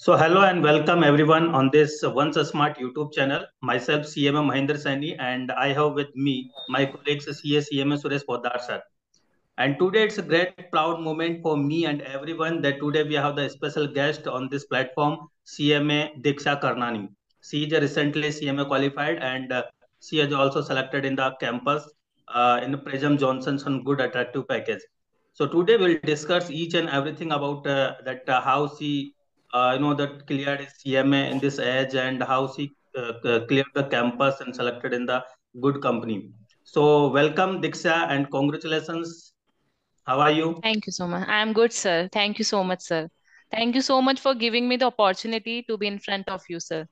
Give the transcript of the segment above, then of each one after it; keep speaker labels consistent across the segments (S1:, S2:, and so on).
S1: So hello and welcome everyone on this Once a Smart YouTube channel. Myself CMA Mahinder Saini and I have with me my colleagues CMA Suresh Poddar sir. And today it's a great proud moment for me and everyone that today we have the special guest on this platform, CMA Diksha Karnani. She is a recently CMA qualified and she has also selected in the campus in Prejam Johnson's on good attractive package. So today we'll discuss each and everything about that how she that cleared CMA in this age and how she cleared the campus and selected in the good company. So welcome Diksha and congratulations. How are you?
S2: Thank you so much. I am good, sir. Thank you so much, sir. Thank you so much for giving me the opportunity to be in front of you, sir.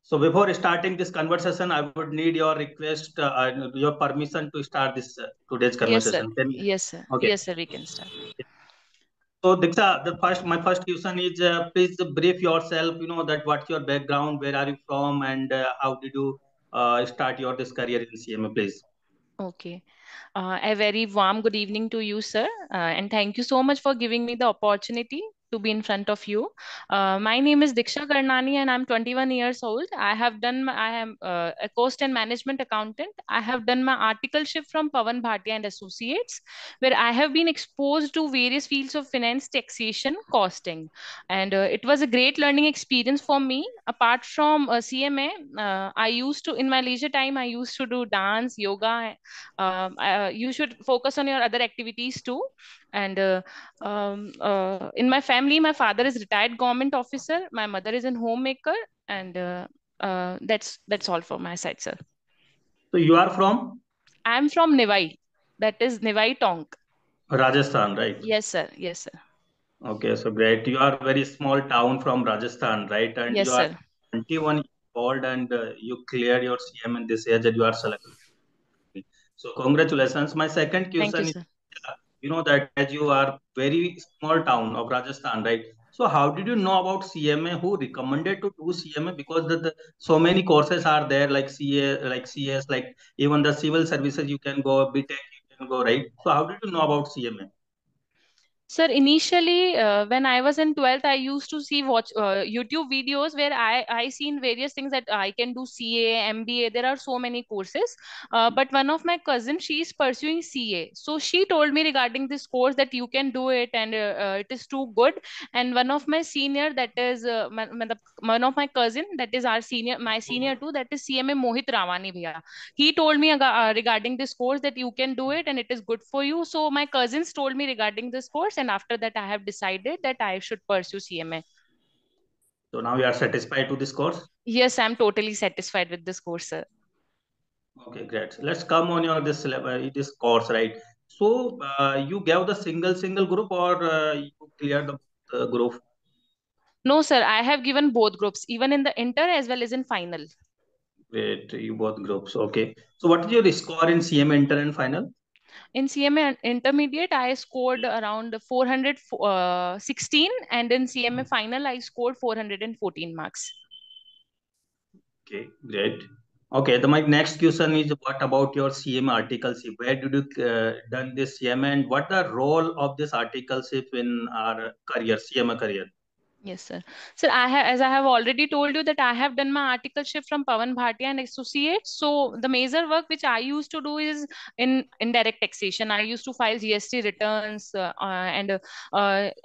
S1: So before starting this conversation, I would need your request, your permission to start this today's
S2: Yes, sir.
S1: conversation. Can you?
S2: Yes, sir.
S1: Okay.
S2: Yes, sir. We can start.
S1: So Diksha, my first question is, please brief yourself. You know that what's your background, where are you from, and how did you start your this career in CMA, please?
S2: Okay. A very warm good evening to you, sir. And thank you so much for giving me the opportunity to be in front of you. My name is Diksha Karnani and I'm 21 years old. I am a cost and management accountant. I have done my articleship from Pawan Bhatia and Associates, where I have been exposed to various fields of finance, taxation, costing. And it was a great learning experience for me. Apart from CMA, in my leisure time, I used to do dance, yoga, you should focus on your other activities too. And in my family, my father is retired government officer, my mother is a homemaker, and that's all from my side, sir.
S1: So you are from
S2: I'm from Nivai, that is Nivai Tonk.
S1: Rajasthan, right?
S2: Yes, sir. Yes, sir.
S1: Okay, so great. You are very small town from Rajasthan, right? And
S2: Yes,
S1: you are
S2: sir.
S1: 21 years old and you cleared your CM in this age and you are selected. So congratulations. My second
S2: Thank you,
S1: question is,
S2: sir.
S1: that as you are very small town of Rajasthan, right? So how did you know about CMA? Who recommended to do CMA? Because so many courses are there like CA, like CS, like even the civil services you can go, BTech you can go, right? So how did you know about CMA?
S2: Sir, initially, when I was in 12th, I used to watch YouTube videos where I seen various things that I can do CA, MBA. There are so many courses. But one of my cousins, she is pursuing CA. So she told me regarding this course that you can do it and it is too good. And one of my senior, that is one of my cousin, that is my senior too, that is CMA Mohit Rawani Bhaiya. He told me regarding this course that you can do it and it is good for you. So my cousins told me regarding this course, and after that I have decided that I should pursue CMA.
S1: So now you are satisfied to this course?
S2: Yes, I'm totally satisfied with this course, sir.
S1: Okay, great. So let's come on your this course, right? So you gave the single group or you cleared the group?
S2: No, sir, I have given both groups, even in the inter as well as in final.
S1: Great, you both groups. Okay. So what is your score in CM inter and final?
S2: In CMA intermediate, I scored around 416, and in CMA final, I scored 414 marks.
S1: Okay, great. Okay, my next question is what about your CM articleship? Where did you done this CM and what the role of this articleship in our career, CM career?
S2: Yes, sir. Sir, as I have already told you that I have done my articleship from Pawan Bhatia and Associates. So the major work which I used to do is in indirect taxation. I used to file GST returns and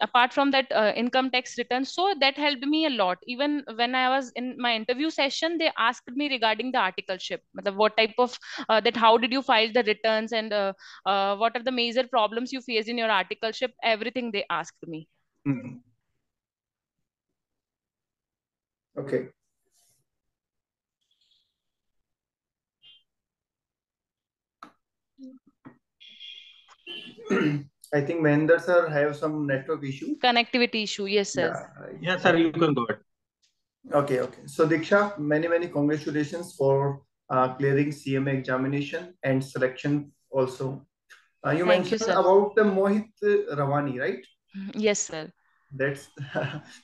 S2: apart from that, income tax returns. So that helped me a lot. Even when I was in my interview session, they asked me regarding the articleship. What type of how did you file the returns, and what are the major problems you face in your articleship? Everything they asked me.
S1: Mhm.
S3: Okay. I think Mahinder sir have some network issue.
S2: Connectivity issue, yes, sir.
S3: Yeah.
S1: Yes, sir, you can go ahead.
S3: Okay. So Diksha, many congratulations for clearing CMA examination and selection also. You
S2: Thank you,
S3: mentioned
S2: sir.
S3: about the Mohit Rawani, right?
S2: Yes, sir.
S3: That's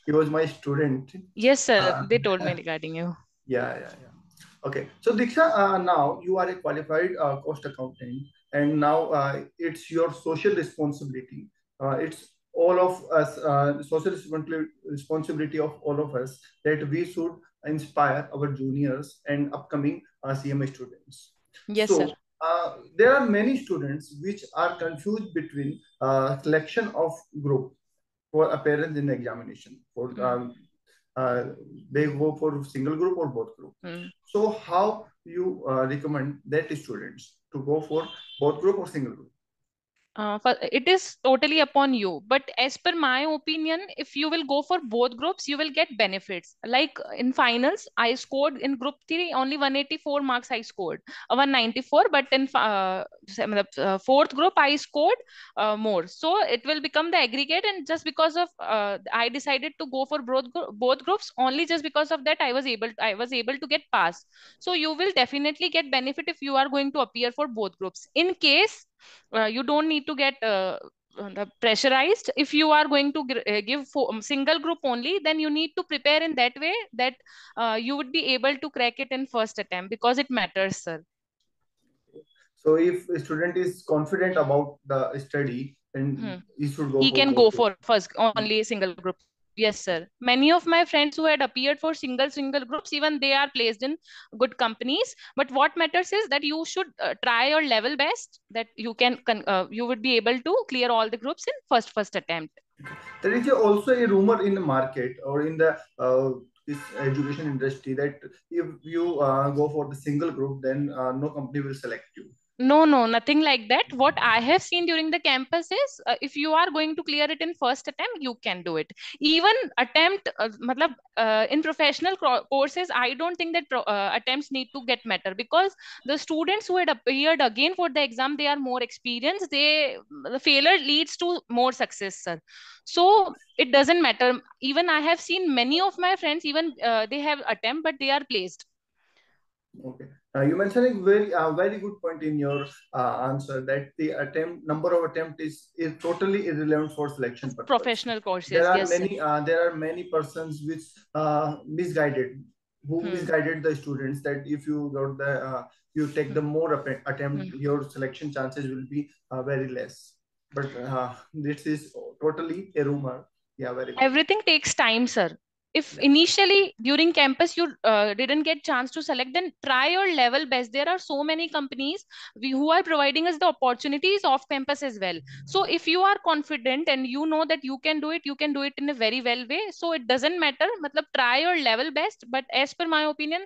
S3: he was my student.
S2: Yes, sir.
S3: Uh,
S2: They told me regarding you.
S3: yeah. Okay. So Diksha, now you are a qualified cost accountant, and now it's your social responsibility. It's all of us, social responsibility of all of us, that we should inspire our juniors and upcoming CMA students.
S2: Yes, sir.
S3: So there are many students which are confused between selection of group for appearance in the examination. For they go for single group or both group. So how you recommend that students to go for both group or single group?
S2: It is totally upon you, but as per my opinion, if you will go for both groups, you will get benefits. Like in finals, I scored in group 3 only 184 marks. I scored 194, but in fourth group I scored more. So it will become the aggregate, and just because of I decided to go for both groups, only just because of that I was able to get passed. So you will definitely get benefit if you are going to appear for both groups. In case you don't need to get pressurized. If you are going to give single group only, then you need to prepare in that way that you would be able to crack it in first attempt, because it matters, sir.
S3: So if a student is confident about the study, then he should go.
S2: He can go for first only single group. Yes, sir. Many of my friends who had appeared for single groups, even they are placed in good companies. But what matters is that you should try your level best, that you can you would be able to clear all the groups in first attempt.
S3: There is also a rumor in the market or in the this education industry that if you go for the single group, then no company will select you.
S2: No, nothing like that. What I have seen during the campus is if you are going to clear it in first attempt, you can do it. Even attempt, in professional courses, I don't think that attempts need to get matter, because the students who had appeared again for the exam, they are more experienced. The failure leads to more success, sir. So it doesn't matter. Even I have seen many of my friends, even they have attempt, but they are placed.
S3: Okay. You mentioned a very good point in your answer, that the number of attempt is totally irrelevant for selection purpose.
S2: Professional courses.
S3: There are
S2: yes,
S3: many persons which misguided, who misguided the students, that if you got the you take the more attempt, your selection chances will be very less. But this is totally a rumor. Yeah, very good.
S2: Everything takes time, sir. If initially during campus you didn't get chance to select, then try your level best. There are so many companies who are providing us the opportunities off campus as well. So if you are confident and you know that you can do it, you can do it in a very well way. So it doesn't matter. Try your level best. But as per my opinion,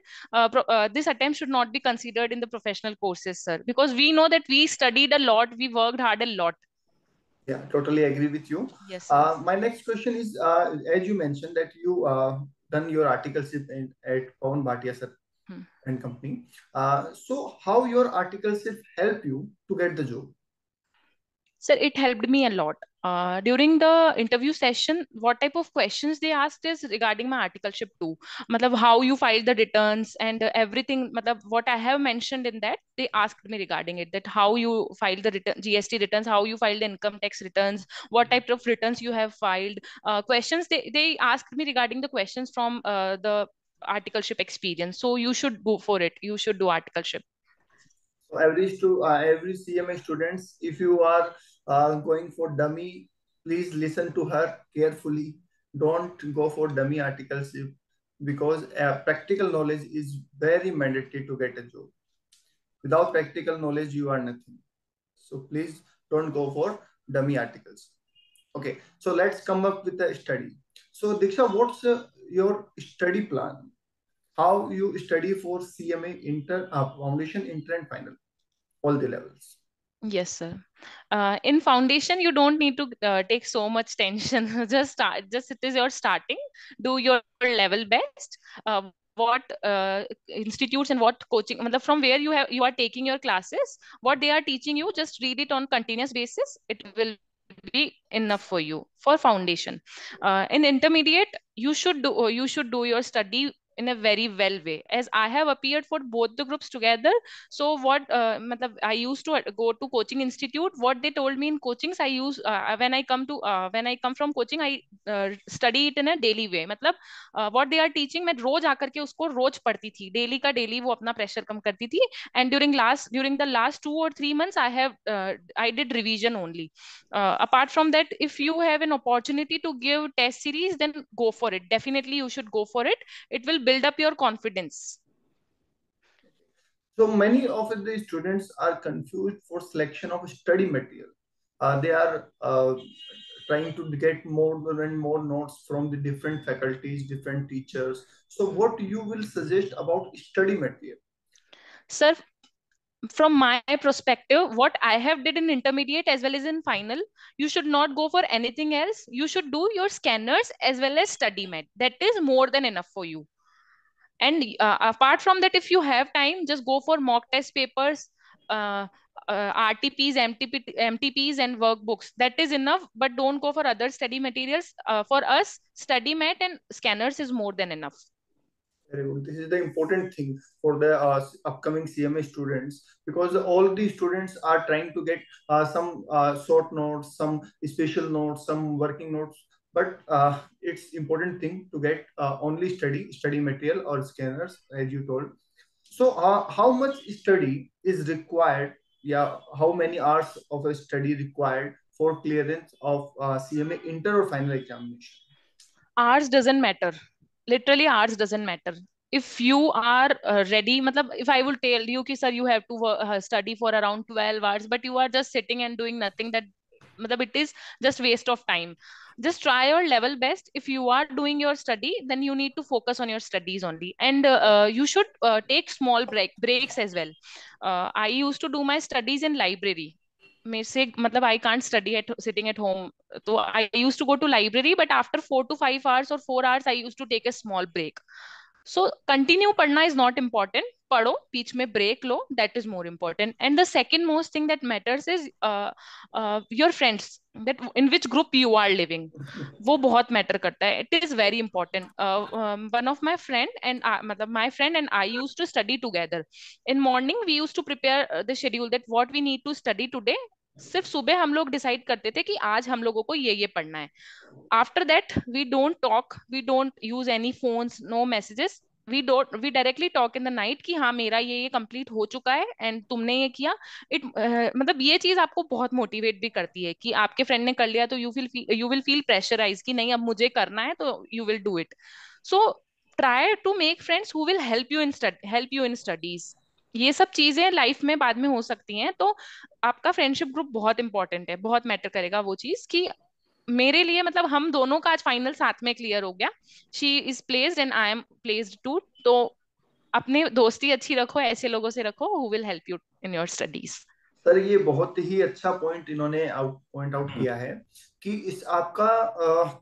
S2: this attempt should not be considered in the professional courses, sir, because we know that we studied a lot, we worked hard a lot.
S3: Yeah, totally agree with you.
S2: Yes.
S3: My next question is, as you mentioned that you done your articleship at Pawan Bhatia sir and company. So how your articleship help you to get the job?
S2: Sir, it helped me a lot. During the interview session, what type of questions they asked is regarding my articleship too. How you filed the returns and everything. What I have mentioned in that, they asked me regarding it. That how you filed the GST returns, how you filed the income tax returns, what type of returns you have filed. Questions they asked me regarding the questions from the articleship experience. So you should go for it. You should do articleship.
S3: So every CMA students, if you are going for dummy, please listen to her carefully. Don't go for dummy articleship, because practical knowledge is very mandatory to get a job. Without practical knowledge, you are nothing. So please don't go for dummy articles. Okay, so let's come up with a study. So Diksha, what's your study plan? How you study for CMA foundation, inter and final, all the levels?
S2: Yes, sir. In foundation, you don't need to take so much tension. Just start. Just it is your starting. Do your level best. What institutes and what coaching, from where you are taking your classes, what they are teaching you, just read it on continuous basis. It will be enough for you for foundation. In intermediate, you should do your study in a very well way, as I have appeared for both the groups together. So what matlab, I used to go to coaching institute. What they told me in coachings, I use when I come from coaching, I study it in a daily way. मतलब what they are teaching, मैं रोज आकर के उसको रोज पढ़ती थी, daily का daily वो अपना प्रेशर कम करती थी. And during the last 2 or 3 months, I did revision only. Apart from that, if you have an opportunity to give test series, then go for it. Definitely you should go for it. It will build up your confidence.
S3: So many of the students are confused for selection of study material. They are trying to get more and more notes from the different faculties, different teachers. So what you will suggest about study material?
S2: Sir, from my perspective, what I have did in intermediate as well as in final, you should not go for anything else. You should do your scanners as well as study mat. That is more than enough for you. And apart from that, if you have time, just go for mock test papers, RTPs, MTPs, and workbooks. That is enough, but don't go for other study materials. For us, study mat and scanners is more than enough.
S3: Very good. This is the important thing for the upcoming CMA students, because all the students are trying to get some short notes, some special notes, some working notes. But it's important thing to get only study material or scanners, as you told. So how much study is required? Yeah, how many hours of a study required for clearance of CMA inter or final examination?
S2: Hours doesn't matter. Literally, hours doesn't matter. If you are ready, matlab, if I will tell you ki sir, you have to study for around 12 hours, but you are just sitting and doing nothing, that matlab, it is just waste of time. Just try your level best. If you are doing your study, then you need to focus on your studies only. And you should take small breaks as well. I used to do my studies in library. मेरे से मतलब I can't study at sitting at home. So I used to go to library, but after 4 to 5 hours or 4 hours, I used to take a small break. So continue padna is not important. पढ़ो, बीच में break low, that is more important. And the second most thing that matters is your friends, that in which group you are living. वो बहुत matter करता है. It is very important. One of my friend and मतलब my friend and I used to study together. In morning we used to prepare the schedule that what we need to study today. सिर्फ सुबह हम लोग decide करते थे कि आज हम लोगों को ये पढ़ना है. After that, we don't talk, we don't use any phones, no messages. We directly talk in the night कि हाँ मेरा ये कंप्लीट हो चुका है एंड तुमने ये किया. मतलब ये चीज आपको बहुत मोटिवेट भी करती है कि आपके फ्रेंड ने कर लिया तो यू विल फील प्रेशराइज कि नहीं अब मुझे करना है, तो you will do it. So try to make friends who will help you in studies. ये सब चीजें लाइफ में बाद में हो सकती हैं, तो आपका फ्रेंडशिप ग्रुप बहुत इंपॉर्टेंट है, बहुत मैटर करेगा वो चीज कि मेरे लिए मतलब हम दोनों का आज फाइनल साथ में क्लियर हो गया. She is placed and I am placed too. तो अपने दोस्ती अच्छी रखो, ऐसे लोगों से रखो who will help you in your studies.
S3: Sir ये बहुत ही अच्छा पॉइंट इन्होंने पॉइंट आउट किया है कि इस आपका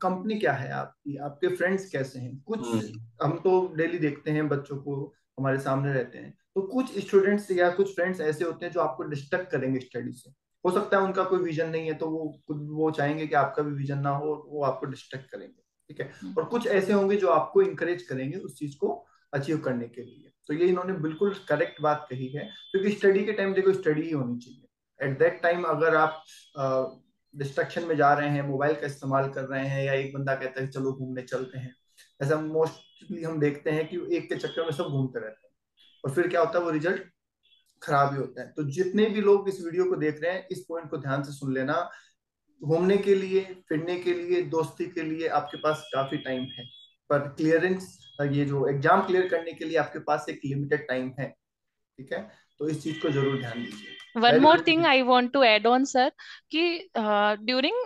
S3: कंपनी क्या है, आपके फ्रेंड्स कैसे हैं. कुछ हम तो डेली देखते हैं बच्चों को, हमारे सामने रहते हैं, तो कुछ स्टूडेंट्स या कुछ फ्रेंड्स ऐसे होते हैं जो आपको डिस्ट्रैक्ट करेंगे स्टडी से. हो सकता है उनका कोई विजन नहीं है, तो वो चाहेंगे कि आपका भी विजन ना हो, वो आपको डिस्ट्रैक्ट करेंगे. ठीक है. और कुछ ऐसे होंगे जो आपको इंकरेज करेंगे उस चीज को अचीव करने के लिए. तो ये इन्होंने बिल्कुल करेक्ट बात कही है, क्योंकि स्टडी के टाइम देखो स्टडी ही होनी चाहिए. एट दैट टाइम अगर आप डिस्ट्रक्शन में जा रहे हैं, मोबाइल का इस्तेमाल कर रहे हैं, या एक बंदा कहता है चलो घूमने चलते हैं, ऐसा मोस्टली हम देखते हैं कि एक के चक्कर में सब घूमते रहते हैं, और फिर क्या होता है, वो रिजल्ट खराब ही होता है. तो जितने भी लोग इस वीडियो को देख रहे हैं, इस पॉइंट को ध्यान से सुन लेना. घूमने के लिए, फिरने के लिए, दोस्ती के लिए आपके पास काफी टाइम है, पर क्लियरेंस, ये जो एग्जाम क्लियर करने के लिए आपके पास एक लिमिटेड टाइम है. ठीक है. तो इस चीज को जरूर ध्यान दीजिए.
S2: One more thing I want to add on, sir, कि during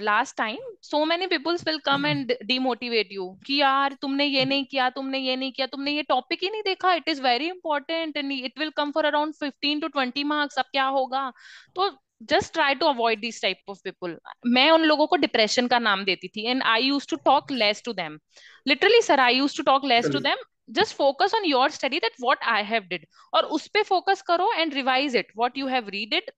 S2: last time so many people will come and demotivate you कि यार तुमने ये नहीं किया, तुमने ये नहीं किया, तुमने ये टॉपिक ही नहीं देखा, it is very important and it will come for around 15 to 20 marks, अब क्या होगा. तो just try to avoid these type of people. मैं उन लोगों को डिप्रेशन का नाम देती थी and I used to talk less to them. Literally sir, I used to talk less to them. Just focus on your study, that what I have did, और उस पे focus करो and revise it, what you have read it,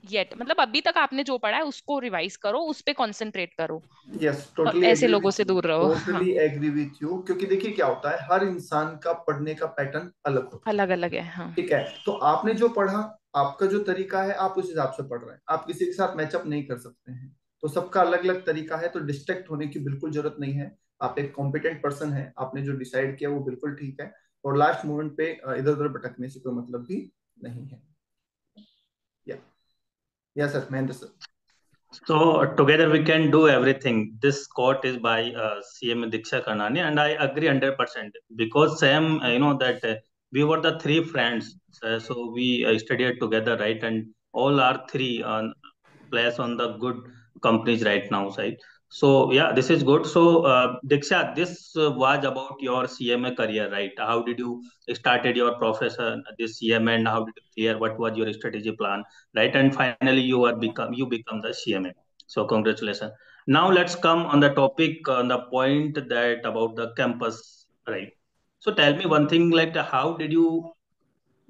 S2: yet, मतलब अभी तक आपने जो पढ़ा है उसको रिवाइज करो, उस पे कंसंट्रेट करो
S3: यस,
S2: और
S3: टोटली
S2: ऐसे
S3: एग्री
S2: लोगों
S3: विथ
S2: से
S3: यू,
S2: दूर रहो। हाँ,
S3: टोटली एग्री विथ यू, क्योंकि देखिए क्या होता है, हर इंसान का पढ़ने का पैटर्न अलग होता है।
S2: अलग अलग है। हाँ,
S3: ठीक है, तो आपने जो पढ़ा, आपका जो तरीका है, आप उस हिसाब से पढ़ रहे हैं, आप किसी के साथ मैचअप नहीं कर सकते हैं। तो सबका अलग अलग तरीका है, तो डिस्ट्रैक्ट होने की बिल्कुल जरूरत नहीं है। आप एक कॉम्पिटेंट पर्सन है, आपने जो डिसाइड किया वो बिल्कुल ठीक है, और लास्ट मोमेंट पे इधर उधर भटकने से कोई मतलब भी नहीं है। या sir, Mahendra sir.
S1: So together we can do everything. This quote is by CM Diksha Karnani, and I agree 100% because Sam, that we were the three friends, so we studied together, right? And all are three on place on the good companies right now, right? So yeah, this is good. So Diksha, this was about your CMA career, right? How did you started your profession this CMA, and how did you clear? What was your strategy plan, right? And finally, you become the CMA. So congratulations. Now let's come on the topic, on the point that about the campus, right? So tell me one thing, like how did you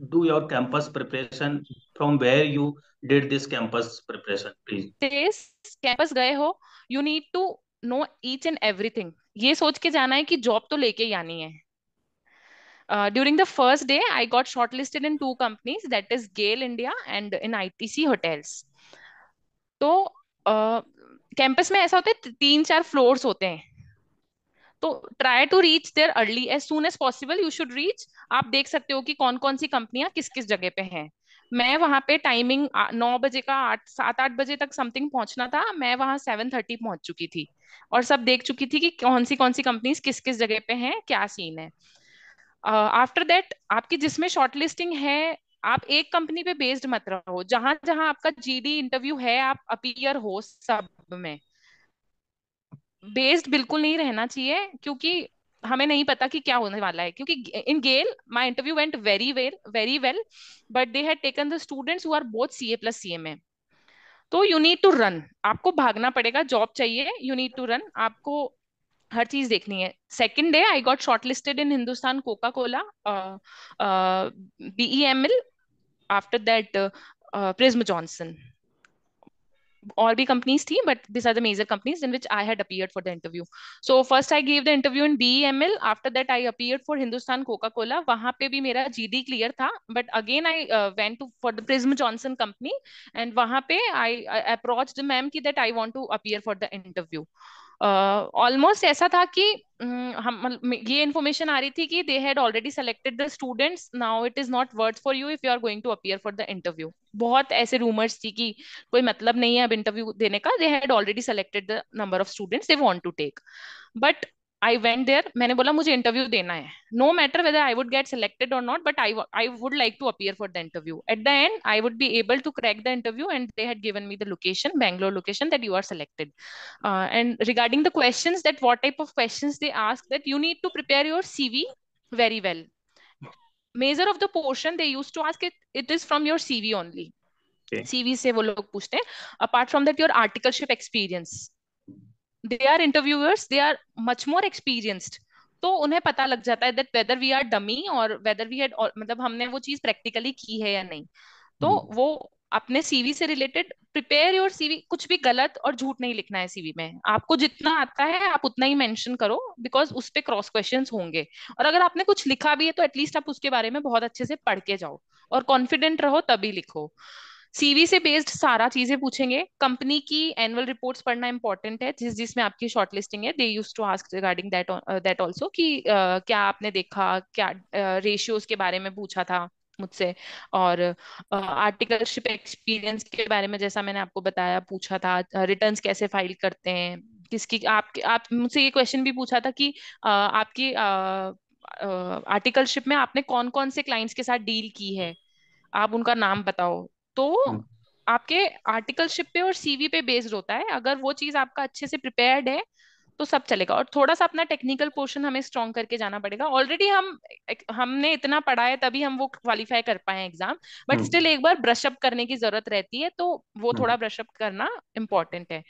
S1: do your campus preparation? From where you did this campus preparation, please?
S2: तेज campus गए हो, you need to know each and everything. ये सोच के जाना है कि job तो लेके ही आनी है। During the first day, I got shortlisted in two companies, that is Gale India and in ITC Hotels. तो कैंपस में ऐसा होता है, 3-4 फ्लोर्स होते हैं, तो try to reach there early as soon as possible, you should reach. आप देख सकते हो कि कौन कौन सी कंपनियां किस किस जगह पे हैं। मैं वहां पे टाइमिंग 9 बजे का 7-8 बजे तक समथिंग पहुंचना था, मैं वहां 7:30 पहुंच चुकी थी और सब देख चुकी थी कि कौन सी कंपनीज किस किस जगह पे हैं, क्या सीन है। आफ्टर दैट आपकी जिसमें शॉर्टलिस्टिंग है, आप एक कंपनी पे बेस्ड मत रहो, जहां जहां आपका जीडी इंटरव्यू है आप अपीयर हो सब में। बेस्ड बिल्कुल नहीं रहना चाहिए, क्योंकि हमें नहीं पता कि क्या होने वाला है। क्योंकि in GAIL my interview went very well, but they had taken the students who are both CA plus CMA. तो यू नीड टू रन, आपको भागना पड़ेगा, जॉब चाहिए, यू नीड टू रन, आपको हर चीज देखनी है। Second day I got shortlisted in Hindustan Coca Cola, BEML, after that Prism Johnson. और भी कंपनीज थी, but this are the major companies in which I had appeared for the interview. So first I give the interview in BEML, after that I appeared for Hindustan Coca Cola. वहां पे भी मेरा GD clear था, but again I went to for the Prism Johnson company, and वहां पे I approached ma'am की that I want to appear for the interview. Almost ऐसा था कि ये इन्फॉर्मेशन आ रही थी कि they had already selected the students, now it is not worth for you if you are going to appear for the interview. बहुत ऐसे रूमर्स थी कि कोई मतलब नहीं है अब इंटरव्यू देने का, they had already selected the number of students they want to take. But I went there, मैंने बोला मुझे इंटरव्यू देना है, no matter whether I would get selected और not, but I would like to appear for the interview. At the end I would be able to crack the interview, and they had given me the location, Bangalore location, that you are selected. And regarding the questions, that what type of questions they ask, that you need to prepare your CV very well. Major of the portion they used to ask, it is from your CV only.
S1: Okay.
S2: CV से वो लोग पूछते हैं। Apart from that, your articleship experience. They are interviewers, they are much more experienced. तो उन्हें पता लग जाता है that whether we are dummy or whether we had, मतलब हमने वो चीज प्रैक्टिकली की है या नहीं। तो वो अपने सीवी से रिलेटेड प्रिपेयर योर सीवी, कुछ भी गलत और झूठ नहीं लिखना है सीवी में। आपको जितना आता है आप उतना ही मेंशन करो, बिकॉज उस पे क्रॉस क्वेश्चंस होंगे। और अगर आपने कुछ लिखा भी है तो एटलीस्ट आप उसके बारे में बहुत अच्छे से पढ़ के जाओ और कॉन्फिडेंट रहो तभी लिखो। सीवी से बेस्ड सारा चीजें पूछेंगे। कंपनी की एनुअल रिपोर्ट्स पढ़ना इंपॉर्टेंट है, जिसमें आपकी शॉर्टलिस्टिंग है। They used to ask regarding that also कि क्या आपने देखा, क्या रेशियोज के बारे में पूछा था मुझसे। और आर्टिकलशिप एक्सपीरियंस के बारे में, जैसा मैंने आपको बताया, पूछा था। रिटर्न्स कैसे फाइल करते हैं, किसकी आप मुझसे ये क्वेश्चन भी पूछा था कि आपकी आर्टिकलशिप में आपने कौन कौन से क्लाइंट्स के साथ डील की है, आप उनका नाम बताओ। तो आपके आर्टिकलशिप पे और सीवी पे बेस्ड होता है। अगर वो चीज आपका अच्छे से प्रिपेयर्ड है तो सब चलेगा। और थोड़ा सा अपना टेक्निकल पोर्शन हमें स्ट्रॉन्ग करके जाना पड़ेगा। ऑलरेडी हमने इतना पढ़ा है तभी हम वो क्वालिफाई कर पाए एग्जाम, बट स्टिल एक बार ब्रशअप करने की जरूरत रहती है, तो वो थोड़ा ब्रशअप करना इम्पोर्टेंट है।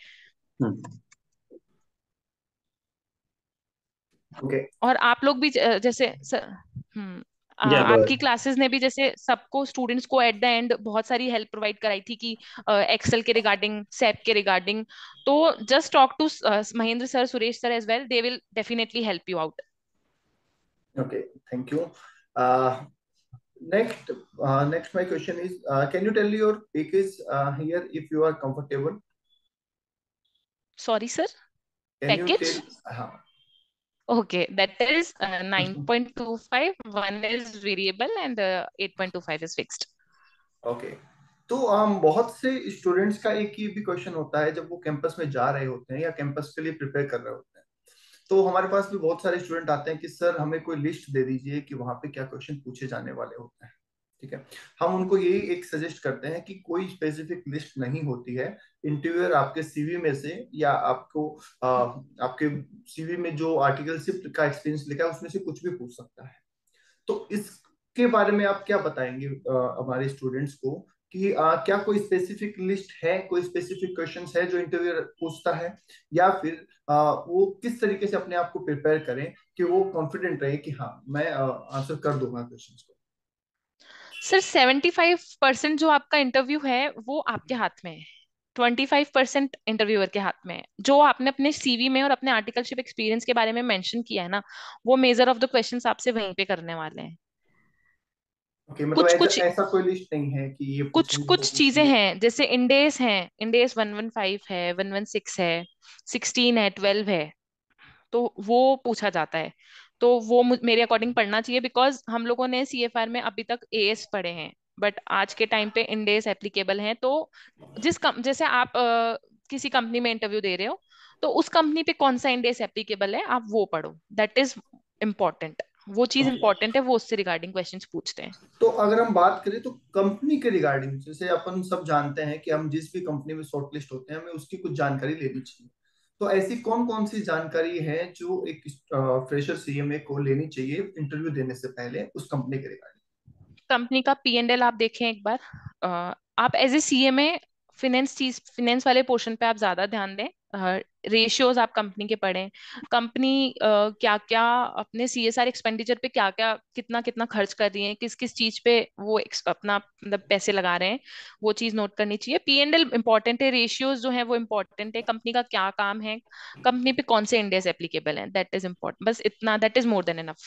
S3: ओके।
S2: और आप लोग भी जैसे हम्म
S1: Yeah, go
S2: आपकी
S1: ahead.
S2: क्लासेस ने भी जैसे सबको स्टूडेंट्स को एट द एंड बहुत सारी हेल्प प्रोवाइड कराई थी कि एक्सेल के रिगार्डिंग, सैप के रिगार्डिंग। तो just talk to Mahendra sir, Suresh sir as well, they will definitely help you out.
S3: Okay, thank you. Next, my question is, can you tell your package here if you are comfortable?
S2: Sorry sir,
S3: Can you
S2: package?
S3: tell? हाँ.
S2: Okay, that is 9.25. One is variable and 8.25 is fixed.
S3: Okay. तो बहुत से students का एक ही भी question होता है जब वो कैंपस में जा रहे होते हैं या कैंपस के लिए प्रिपेयर कर रहे होते हैं. तो हमारे पास भी बहुत सारे स्टूडेंट आते हैं कि सर हमें कोई लिस्ट दे दीजिए कि वहां पे क्या क्वेश्चन पूछे जाने वाले होते हैं. ठीक है. हम उनको यही एक सजेस्ट करते हैं कि कोई स्पेसिफिक लिस्ट नहीं होती है. इंटरव्यूअर आपके सीवी में से या आपके सीवी में जो आर्टिकलशिप का एक्सपीरियंस लिखा है उसमें से कुछ भी पूछ सकता है. तो इसके बारे में आप क्या बताएंगे हमारे स्टूडेंट्स को कि क्या कोई स्पेसिफिक लिस्ट है, कोई स्पेसिफिक क्वेश्चंस है जो इंटरव्यूअर पूछता है, या फिर वो किस तरीके से अपने आप को प्रिपेयर करें कि वो कॉन्फिडेंट रहे कि हाँ मैं आंसर कर दूंगा क्वेश्चंस को.
S2: सर 75% जो आपका इंटरव्यू है वो आपके हाथ में है, 25% इंटरव्यूअर के हाथ में है। जो आपने अपने सीवी में और अपने आर्टिकलशिप एक्सपीरियंस के बारे में मेंशन किया है ना, वो मेजर ऑफ द क्वेश्चंस आपसे वहीं पे करने वाले हैं।
S3: ओके, मतलब
S2: कुछ कुछ
S3: ऐसा कोई लिस्ट नहीं है कि ये
S2: कुछ
S3: पूछेंगे वो
S2: कुछ चीजें
S3: पूछेंगे.
S2: हैं, जैसे इंडेस हैं, इंडेस 115 है, 116 है, 16 है, 12 है, तो वो पूछा जाता है। तो वो मेरे अकॉर्डिंग पढ़ना चाहिए, बिकॉज हम लोगों ने सीएफआर में अभी तक एएस पढ़े हैं, बट आज के टाइम पे इंडेस एप्लीकेबल हैं। तो जैसे आप किसी कंपनी में इंटरव्यू दे रहे हो, तो उस कंपनी पे कौन सा इंडेस एप्लीकेबल है आप वो पढ़ो, दैट इज इम्पोर्टेंट। वो चीज
S3: ओके.
S2: इंपॉर्टेंट है, वो उससे रिगार्डिंग क्वेश्चंस पूछते हैं।
S3: तो अगर हम बात करें तो कंपनी के रिगार्डिंग, जैसे अपन सब जानते हैं कि हम जिस भी कंपनी में शॉर्टलिस्ट होते हैं हमें उसकी कुछ जानकारी लेनी चाहिए. तो ऐसी कौन कौन सी जानकारी है जो एक फ्रेशर सीएमए को लेनी चाहिए इंटरव्यू देने से पहले उस कंपनी के रिगार्डिंग?
S2: कंपनी का P&L आप देखें एक बार। आप एज ए सीएमए फिनेंस वाले पोर्शन पे आप ज्यादा ध्यान दें। रेशियोज आप कंपनी के पढ़ें। कंपनी क्या क्या अपने सीएसआर एक्सपेंडिचर पे क्या क्या कितना कितना खर्च कर रही है, किस किस चीज पे वो अपना मतलब पैसे लगा रहे हैं, वो चीज नोट करनी चाहिए। P&L इंपॉर्टेंट है, रेशियोज जो है वो इंपॉर्टेंट है, कंपनी का क्या काम है, कंपनी पे कौन से इंडेक्स एप्लीकेबल है, दैट इज इम्पोर्टेंट, बस इतना, that is more than enough.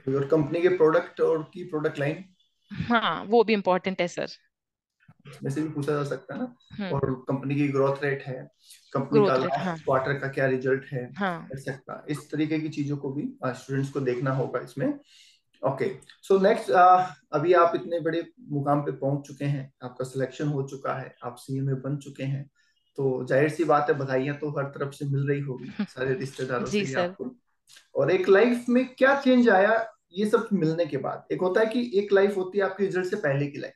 S3: और कंपनी के प्रोडक्ट और की प्रोडक्ट लाइन
S2: हाँ, वो भी इम्पोर्टेंट है सर।
S3: में से भी पूछा जा सकता है ना.
S2: हम्म।
S3: और कंपनी की ग्रोथ रेट है, कंपनी का
S2: ग्रोथ रेट, हाँ।
S3: लास्ट क्वार्टर का क्या रिजल्ट है,
S2: हाँ।
S3: एक्सेट्रा. इस तरीके की चीजों को भी स्टूडेंट्स को देखना होगा इसमें. ओके. सो नेक्स्ट, अभी आप इतने बड़े मुकाम पे पहुंच चुके हैं, आपका सिलेक्शन हो चुका है, आप सीएमए बन चुके हैं, तो जाहिर सी बात है बधाइयां तो हर तरफ से मिल रही होगी, सारे रिश्तेदारों से
S2: जी
S3: भी
S2: सर।
S3: आपको. और एक लाइफ में क्या चेंज आया ये सब मिलने के बाद? एक होता है कि एक लाइफ होती है आपके रिजल्ट से पहले की लाइफ,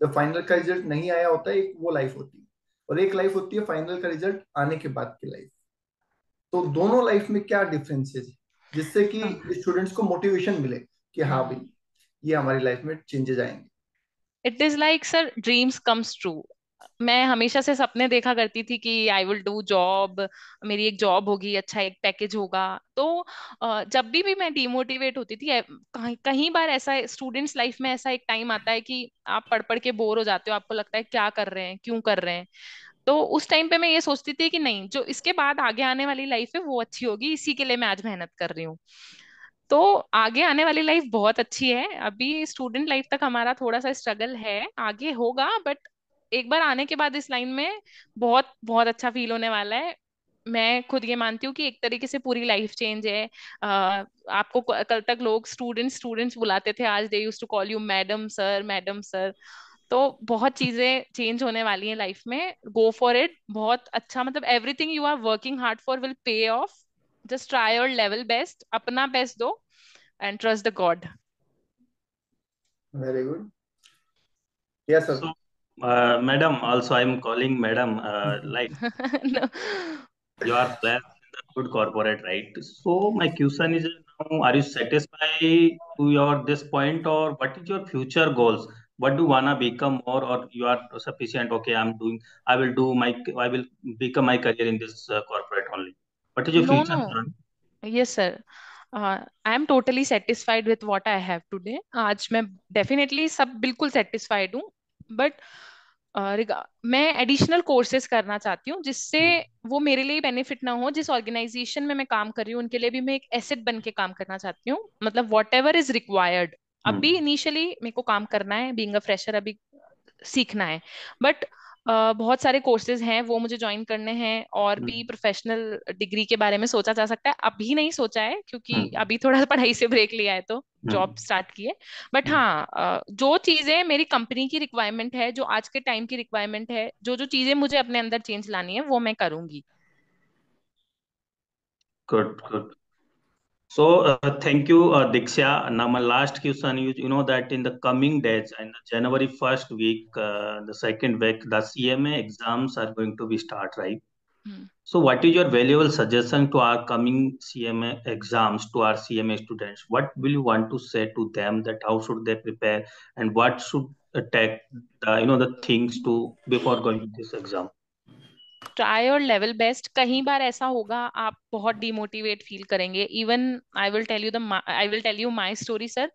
S3: जब फाइनल का रिजल्ट नहीं आया होता है, एक वो लाइफ होती है. और एक लाइफ होती है फाइनल का रिजल्ट आने के बाद की लाइफ. तो दोनों लाइफ में क्या डिफरेंसेस है जिससे कि स्टूडेंट्स को मोटिवेशन मिले कि हाँ भाई ये हमारी लाइफ में चेंजेस आएंगे?
S2: It is like sir, dreams comes true. मैं हमेशा से सपने देखा करती थी कि आई विल डू जॉब, मेरी एक जॉब होगी, अच्छा एक पैकेज होगा। तो जब भी मैं डिमोटिवेट होती थी, कहीं बार ऐसा स्टूडेंट्स लाइफ में ऐसा एक टाइम आता है कि आप पढ़ पढ़ के बोर हो जाते हो, आपको लगता है क्या कर रहे हैं, क्यों कर रहे हैं। तो उस टाइम पे मैं ये सोचती थी कि नहीं, जो इसके बाद आगे आने वाली लाइफ है वो अच्छी होगी, इसी के लिए मैं आज मेहनत कर रही हूँ। तो आगे आने वाली लाइफ बहुत अच्छी है। अभी स्टूडेंट लाइफ तक हमारा थोड़ा सा स्ट्रगल है, आगे होगा, बट एक बार आने के बाद इस लाइन में बहुत बहुत अच्छा फील होने वाला है। मैं खुद ये मानती हूँ कि एक तरीके से पूरी लाइफ चेंज है। आपको कल तक लोग स्टूडेंट्स स्टूडेंट्स बुलाते थे, आज they used to call you madam sir, madam sir. तो बहुत चीजें चेंज होने वाली हैं लाइफ में, गो फॉर इट। बहुत अच्छा, मतलब everything you are working hard for will pay off. Just try your level best, अपना बेस्ट दो, and trust the god.
S3: Very good. Yes sir.
S1: So, madam, also I'm calling madam, like
S2: No.
S1: you are placed in the good corporate, right? So my question is now, are you satisfied to your this point, or what is your future goals? What do you wanna become more, or you are sufficient? Okay, I will become my career in this corporate only. What is your
S2: No,
S1: future
S2: no.
S1: plan?
S2: Yes, sir. I am totally satisfied with what I have today. आज मैं definitely सब बिल्कुल satisfied हूँ, but मैं additional courses करना चाहती हूँ जिससे वो मेरे लिए बेनिफिट ना हो। जिस ऑर्गेनाइजेशन में मैं काम कर रही हूँ उनके लिए भी मैं एक एसेट बन के काम करना चाहती हूँ, मतलब वॉट एवर इज रिक्वायर्ड। अभी इनिशियली मेरे को काम करना है, बीइंग अ फ्रेशर अभी सीखना है, बट बहुत सारे कोर्सेज हैं वो मुझे ज्वाइन करने हैं, और भी प्रोफेशनल डिग्री के बारे में सोचा जा सकता है। अभी नहीं सोचा है क्योंकि अभी थोड़ा पढ़ाई से ब्रेक लिया है तो जॉब स्टार्ट की है। बट हाँ, जो चीजें मेरी कंपनी की रिक्वायरमेंट है, जो आज के टाइम की रिक्वायरमेंट है, जो जो चीजें मुझे अपने अंदर चेंज लानी है वो मैं करूंगी।
S1: Good, good. So, thank you, Diksha. Now, my last question, you know that in the coming days, in the January first week, the second week, the CMA exams are going to be start, right?
S2: Hmm.
S1: So, what is your valuable suggestion to our coming CMA exams, to our CMA students? What will you want to say to them, that how should they prepare, and what should take the, the things to before going to this exam?
S2: Try और level best. कहीं बार ऐसा होगा आप बहुत demotivate feel करेंगे। Even I will tell you my story sir.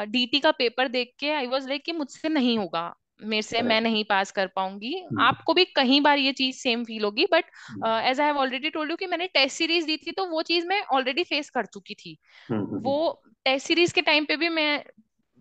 S2: DT का paper देख के आई वाज लाइक कि मुझसे नहीं होगा, मेरे से मैं
S1: Correct.
S2: नहीं पास कर पाऊंगी।
S1: Hmm.
S2: आपको भी कहीं बार ये चीज सेम फील होगी, but as I have already told you कि मैंने टेस्ट सीरीज दी थी तो वो चीज मैं ऑलरेडी फेस कर चुकी थी।
S1: Hmm.
S2: वो टेस्ट सीरीज के टाइम पे भी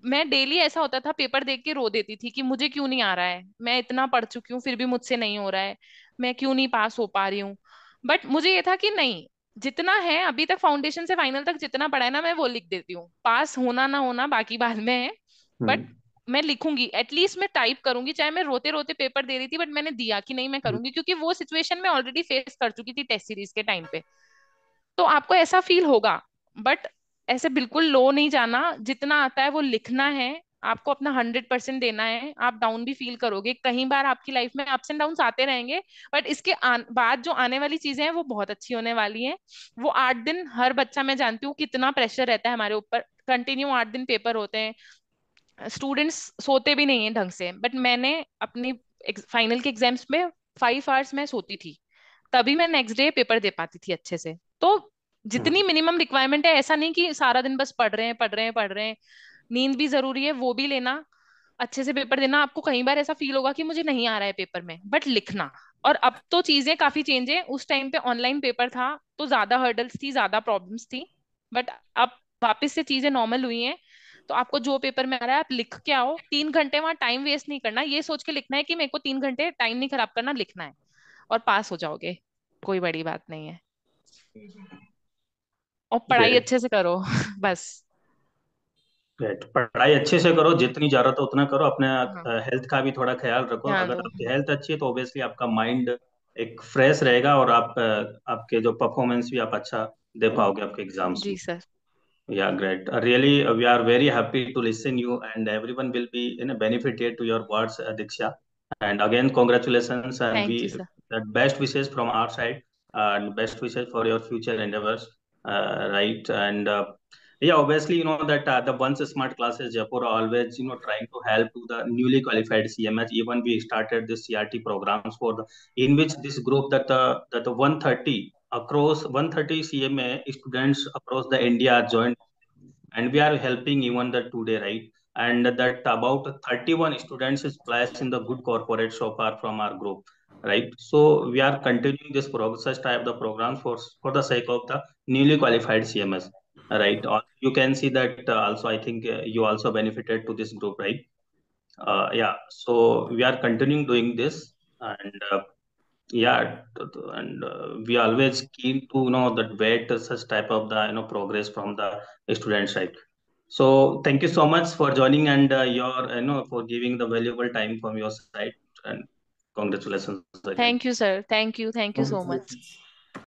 S2: मैं डेली ऐसा होता था, पेपर देख के रो देती थी कि मुझे क्यों नहीं आ रहा है, मैं इतना पढ़ चुकी हूँ फिर भी मुझसे नहीं हो रहा है, मैं क्यों नहीं पास हो पा रही हूँ। बट मुझे ये था कि नहीं, जितना है अभी तक फाउंडेशन से फाइनल तक जितना पढ़ा है ना मैं वो लिख देती हूँ। पास होना ना होना बाकी बाद में है, बट
S1: Hmm.
S2: मैं लिखूंगी, एटलीस्ट मैं टाइप करूंगी। चाहे मैं रोते रोते पेपर दे रही थी बट मैंने दिया कि नहीं मैं
S1: Hmm.
S2: करूंगी, क्योंकि वो सिचुएशन में ऑलरेडी फेस कर चुकी थी टेस्ट सीरीज के टाइम पे। तो आपको ऐसा फील होगा, बट ऐसे बिल्कुल लो नहीं जाना। जितना आता है वो लिखना है, आपको अपना 100% देना है। आप डाउन भी फील करोगे, कई बार आपकी लाइफ में अप्स एंड डाउन्स आते रहेंगे, बट इसके बाद जो आने वाली चीजें हैं वो बहुत अच्छी होने वाली हैं। वो 8 दिन हर बच्चा, मैं जानती हूँ कितना प्रेशर रहता है हमारे ऊपर, कंटिन्यू 8 दिन पेपर होते हैं, स्टूडेंट्स सोते भी नहीं है ढंग से। बट मैंने अपनी फाइनल के एग्जाम्स में 5 आवर्स मैं सोती थी, तभी मैं नेक्स्ट डे पेपर दे पाती थी अच्छे से। तो जितनी मिनिमम रिक्वायरमेंट है, ऐसा नहीं कि सारा दिन बस पढ़ रहे हैं पढ़ रहे हैं पढ़ रहे हैं। नींद भी जरूरी है, वो भी लेना, अच्छे से पेपर देना। आपको कई बार ऐसा फील होगा कि मुझे नहीं आ रहा है पेपर में, बट लिखना। और अब तो चीजें काफी चेंज है, उस टाइम पे ऑनलाइन पेपर था तो ज्यादा हर्डल्स थी, ज्यादा प्रॉब्लम्स थी, बट अब वापस से चीजें नॉर्मल हुई हैं। तो आपको जो पेपर में आ रहा है आप लिख के आओ। 3 घंटे वहां टाइम वेस्ट नहीं करना, ये सोच के लिखना है कि मेरे को 3 घंटे टाइम नहीं खराब करना, लिखना है, और पास हो जाओगे। कोई बड़ी बात नहीं है, और पढ़ाई
S1: Great.
S2: अच्छे से करो बस।
S1: Great. पढ़ाई अच्छे से करो, जितनी जरूरत है उतना करो, अपने
S2: हाँ,
S1: हेल्थ का भी थोड़ा ख्याल रखो।
S2: ध्यान
S1: अगर
S2: दो।
S1: आपकी हेल्थ अच्छी है तो ऑब्वियसली आपका माइंड एक फ्रेश रहेगा, और आप आपके जो परफॉर्मेंस भी आप अच्छा दे पाओगे आपके एग्जाम्स
S2: जी
S1: में।
S2: Sir.
S1: Yeah, great. Really, we are very happy to listen you, and everyone will be benefited to your words, Diksha. And again, congratulations, and we
S2: thank you sir.
S1: the best wishes from our side, and best wishes for your future endeavors, right? And yeah, obviously, you know that the Once Smart Classes Jaipur are always trying to help to the newly qualified CMS. Even we started this CRT programs for the, in which this group, that the 130 across 130 CMA students across the India joined, and we are helping even the today, right? And that about 31 students is placed in the good corporate so far from our group, right? So we are continuing this such type of the programs for the sake of the newly qualified CMS, right? You can see that also, I think you also benefited to this group, right? Yeah, so we are continuing doing this, and yeah, and we always keen to that wait such type of the progress from the students, right? So thank you so much for joining, and your for giving the valuable time from your side, and congratulations again.
S2: Thank you sir, thank you, thank you so much.
S3: Congratulations.